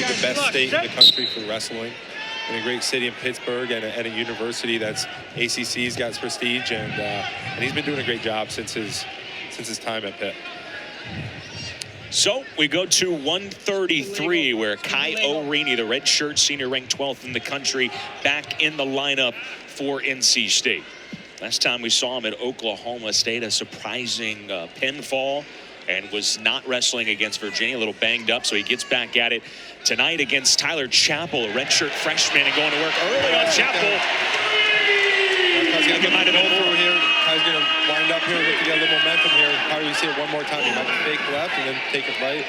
The best state in the country for wrestling, in a great city in Pittsburgh, and a university that's ACC's got prestige, and he's been doing a great job since his time at Pitt. So we go to 133, where Kai Orine, the redshirt senior, ranked 12th in the country, back in the lineup for NC State. Last time we saw him at Oklahoma State, a surprising pinfall, and was not wrestling against Virginia, a little banged up, so he gets back at it tonight against Tyler Chappell, a redshirt freshman, and going to work early on Chappell. Kai's going to get over here. Kai's going to wind up here, look to get a little momentum here. Probably see it one more time. He might fake left and then take it right.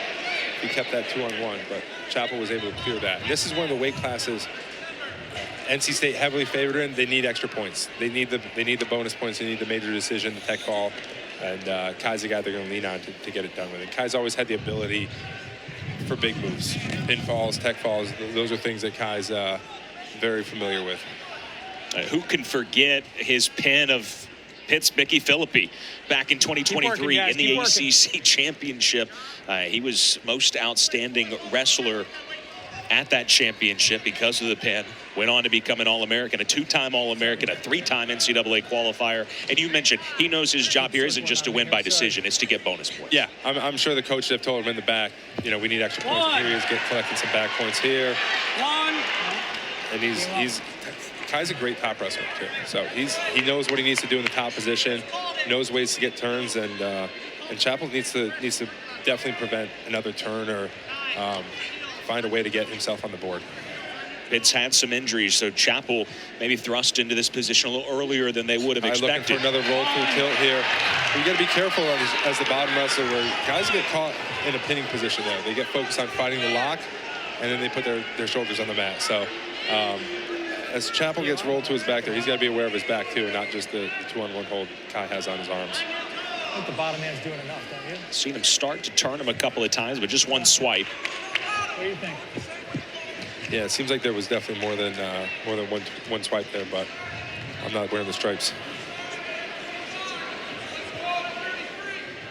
He kept that 2-on-1, but Chappell was able to clear that. And this is one of the weight classes NC State heavily favored in. They need extra points. They need the bonus points. They need the major decision, the tech ball. And Kai's the guy they're going to lean on to get it done with it. Kai's always had the ability for big moves. Pinfalls, tech falls, those are things that Kai's very familiar with. Who can forget his pin of Pitt's Mickey Philippi back in 2023 in the ACC championship? He was most outstanding wrestler at that championship because of the pin. Went on to become an All-American, a two-time All-American, a three-time NCAA qualifier. And you mentioned he knows his job here isn't just to win by decision, it's to get bonus points. Yeah, I'm sure the coach have told him in the back, you know, we need extra points here. He's collecting some back points here. And Kai's a great top wrestler too. So he knows what he needs to do in the top position, knows ways to get turns, and Chappell needs to definitely prevent another turn or find a way to get himself on the board. Pitt's had some injuries, so Chappell maybe thrust into this position a little earlier than they would have expected. Looking for another roll through tilt here. You got to be careful as the bottom wrestler, where guys get caught in a pinning position there. They get focused on fighting the lock, and then they put their shoulders on the mat. So as Chappell gets rolled to his back there, he's got to be aware of his back too, not just the 2-on-1 hold Kai has on his arms. I think the bottom man's doing enough, don't you? Seen him start to turn him a couple of times, but just one swipe. What do you think? Yeah, it seems like there was definitely more than one swipe there, but I'm not wearing the stripes.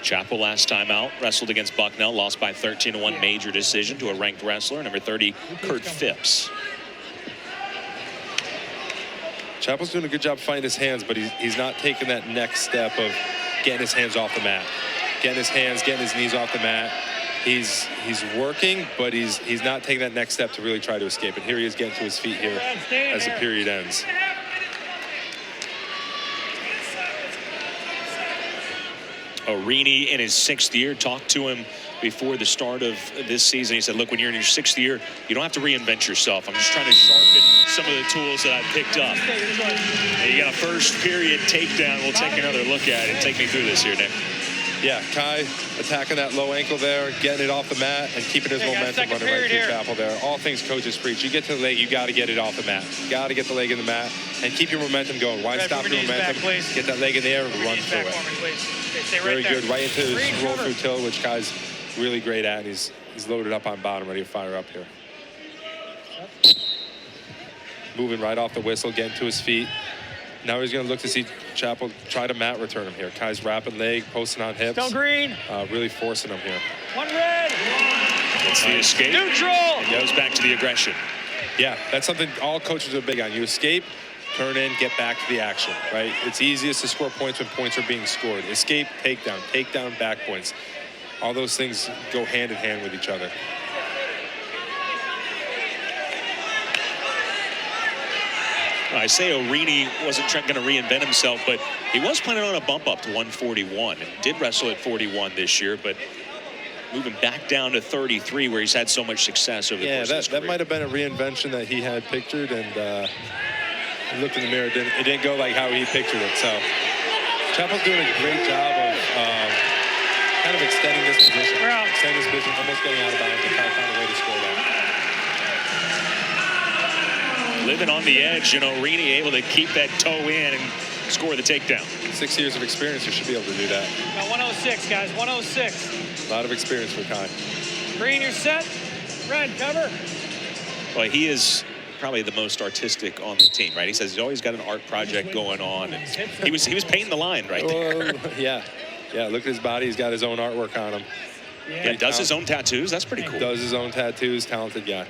Chappell last time out wrestled against Bucknell, lost by 13-1 major decision to a ranked wrestler, number 30, Kurt Phipps. Chappell's doing a good job fighting his hands, but he's not taking that next step of getting his hands off the mat, getting his knees off the mat. He's working, but he's not taking that next step to really try to escape. And here he is getting to his feet here as the period ends. Orine in his 6th year, talked to him before the start of this season. He said, look, when you're in your 6th year, you don't have to reinvent yourself. I'm just trying to sharpen some of the tools that I've picked up. And you got a first period takedown. We'll take another look at it. Take me through this here, Nick. Yeah, Kai attacking that low ankle there, getting it off the mat, and keeping his momentum running right through Chappell there. All things coaches preach. You get to the leg, you got to get it off the mat. You got to get the leg in the mat and keep your momentum going. Why stop your momentum? Get that leg in the air and run through it. Very good, right into his roll through tilt, which Kai's really great at. He's loaded up on bottom, ready to fire up here. Moving right off the whistle, getting to his feet. Now he's going to look to see Chappell try to mat return him here. Kai's wrapping leg, posting on hips. Still green. Really forcing him here. One red. That's the escape. Neutral. And goes back to the aggression. Yeah, that's something all coaches are big on. You escape, turn in, get back to the action, right? It's easiest to score points when points are being scored. Escape, takedown, back points. All those things go hand in hand with each other. I say Orine wasn't going to reinvent himself, but he was planning on a bump up to 141 and did wrestle at 41 this year, but moving back down to 33 where he's had so much success over the course of his career. That might have been a reinvention that he had pictured, and he looked in the mirror, it didn't go like how he pictured it. So Chappell's doing a great job of kind of extending this position, almost getting out of bounds and trying to find a way to score that. Living on the edge, and Orine able to keep that toe in and score the takedown. 6 years of experience, you should be able to do that. Got 106, guys, 106. A lot of experience for Kai. Green, you're set. Red, cover. Well, he is probably the most artistic on the team, right? He says he's always got an art project going on, and he was painting the line right there. Yeah, look at his body. He's got his own artwork on him. Yeah, does his own tattoos. That's pretty cool. Does his own tattoos. Talented guy.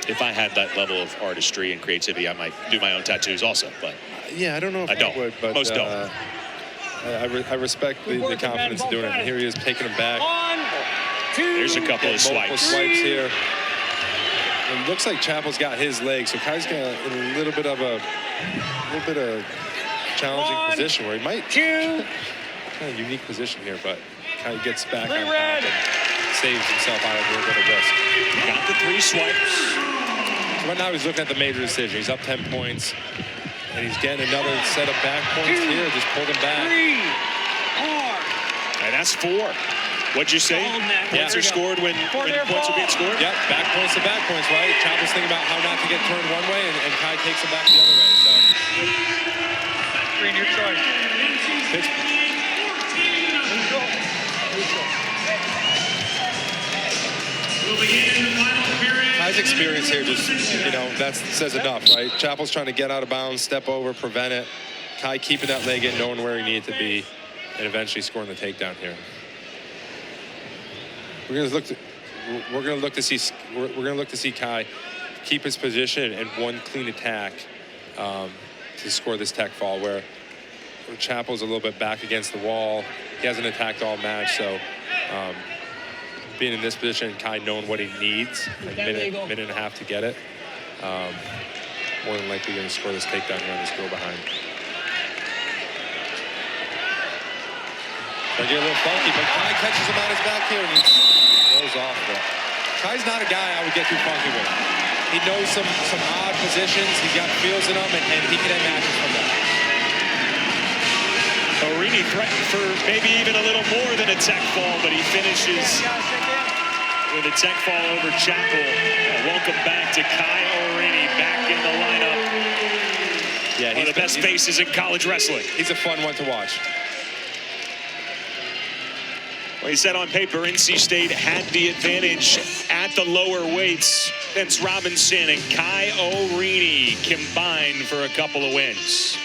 If I had that level of artistry and creativity, I might do my own tattoos also. But yeah, I don't know if I don't. would, but Most don't. I respect the confidence in doing it. And here he is taking him back. 1, 2. There's a couple of Multiple swipes. swipes here. And it looks like Chappell's got his leg, so Kai's got in a little bit of challenging 1, position where he might 2. kind of unique position here, but Kai gets back 3 on red. top and saves himself out of a little bit of risk. Got the 3 swipes. So right now he's looking at the major decision. He's up 10 points, and he's getting another set of back points 2, here. Just pulled him back. 3, 4. And that's 4. What'd you say? Points are scored when points are being scored? Yep, back points to back points, right? Chappell's thinking about how not to get turned one way, and Kai takes him back the other way. So, Green, your choice. Pitt's, Kai's experience here just, that says enough, right? Chappell's trying to get out of bounds, step over, prevent it. Kai keeping that leg in, knowing where he needed to be, and eventually scoring the takedown here. We're gonna look to see Kai keep his position and one clean attack to score this tech fall. Where Chappell's a little bit back against the wall. He hasn't attacked all match, so being in this position, Kai knowing what he needs, a minute and a half to get it, more than likely going to score this takedown here on this go behind. They get a little funky, but Kai catches him on his back here and he rolls off. But Kai's not a guy I would get too funky with. He knows some odd positions. He's got feels in them, and he can end matches from that. Orine threatened for maybe even a little more than a tech fall, but he finishes with a tech fall over Chappell. Welcome back to Kai Orine, back in the lineup. Yeah, one of the best faces in college wrestling. He's a fun one to watch. Well, he said on paper, NC State had the advantage at the lower weights. Vince Robinson and Kai Orine combined for a couple of wins.